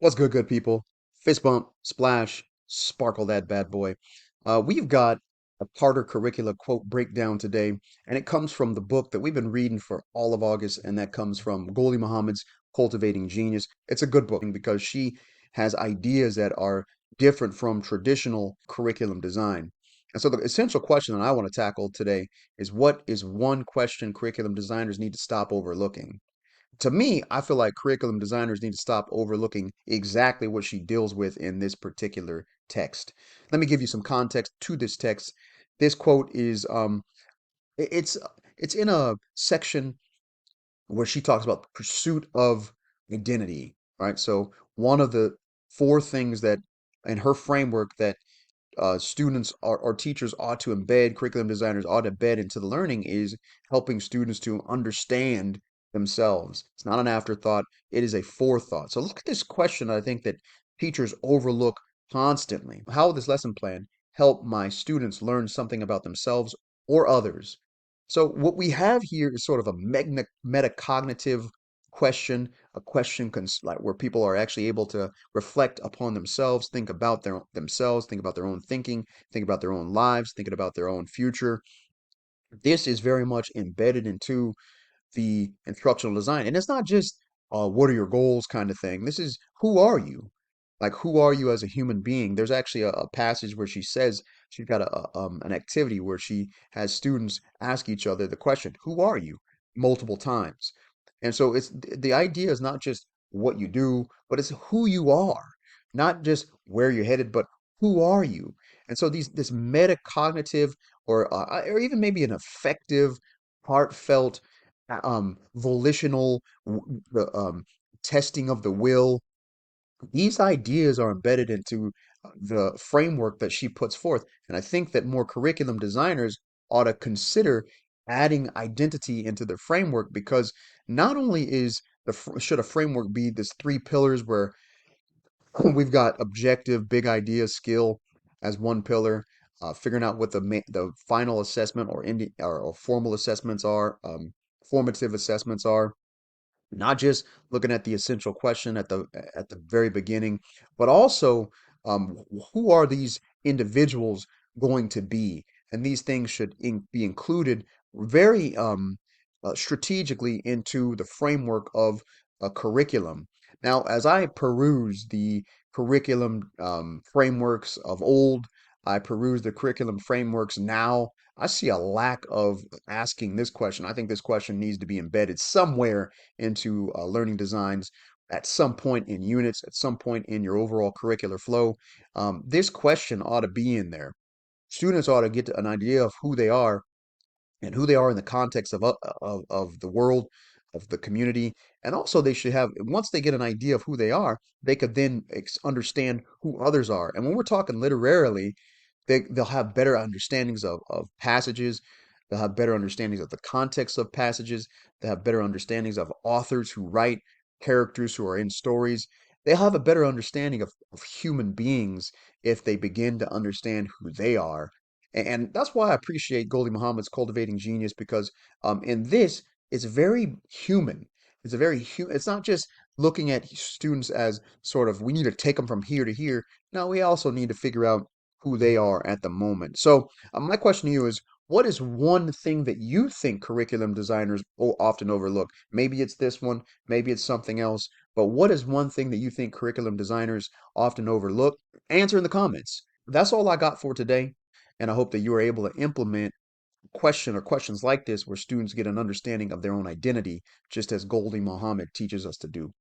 What's good, good people? Fist bump, splash, sparkle that bad boy. We've got a Carter Curricula quote breakdown today, and it comes from the book that we've been reading for all of August, and that comes from Gholdy Muhammad's Cultivating Genius. It's a good book because she has ideas that are different from traditional curriculum design. And so the essential question that I want to tackle today is what is one question curriculum designers need to stop overlooking? To me, I feel like curriculum designers need to stop overlooking exactly what she deals with in this particular text. Let me give you some context to this text. This quote is i- it's it's in a section where she talks about the pursuit of identity, right? So one of the four things that in her framework that students or teachers ought to embed, curriculum designers ought to embed into the learning is helping students to understand themselves. It's not an afterthought, it is a forethought. So look at this question I think that teachers overlook constantly. How will this lesson plan help my students learn something about themselves or others? So what we have here is sort of a metacognitive question, a question like where people are actually able to reflect upon themselves, think about themselves, think about their own thinking, think about their own lives, thinking about their own future. This is very much embedded into the instructional design. And it's not just what are your goals kind of thing. This is who are you? Like who are you as a human being? There's actually a passage where she says she's got an activity where she has students ask each other the question, who are you? Multiple times. And so the idea is not just what you do, but it's who you are. Not just where you're headed, but who are you? And so this metacognitive or even maybe an effective, heartfelt volitional the testing of the will. These ideas are embedded into the framework that she puts forth, and I think that more curriculum designers ought to consider adding identity into the framework because not only should a framework be this three pillars where we've got objective, big idea, skill as one pillar, figuring out what the final assessment or formal assessments are, formative assessments are, not just looking at the essential question at the very beginning, but also who are these individuals going to be? And these things should be included very strategically into the framework of a curriculum. Now, as I peruse the curriculum frameworks of old, I peruse the curriculum frameworks now. I see a lack of asking this question. I think this question needs to be embedded somewhere into learning designs at some point in units, at some point in your overall curricular flow. This question ought to be in there. Students ought to get an idea of who they are and who they are in the context of the world, of the community. And also, they should have, once they get an idea of who they are, they could then understand who others are. And when we're talking literarily, they'll have better understandings of passages. They'll have better understandings of the context of passages. They'll have better understandings of authors who write, characters who are in stories. They'll have a better understanding of human beings if they begin to understand who they are. And that's why I appreciate Gholdy Muhammad's Cultivating Genius because in this, it's very human. It's a very human. It's not just looking at students as sort of we need to take them from here to here. No, we also need to figure out who they are at the moment. So, my question to you is what is one thing that you think curriculum designers often overlook? Maybe it's this one, maybe it's something else, but what is one thing that you think curriculum designers often overlook? Answer in the comments. That's all I got for today, and I hope that you are able to implement question or questions like this where students get an understanding of their own identity, just as Gholdy Muhammad teaches us to do.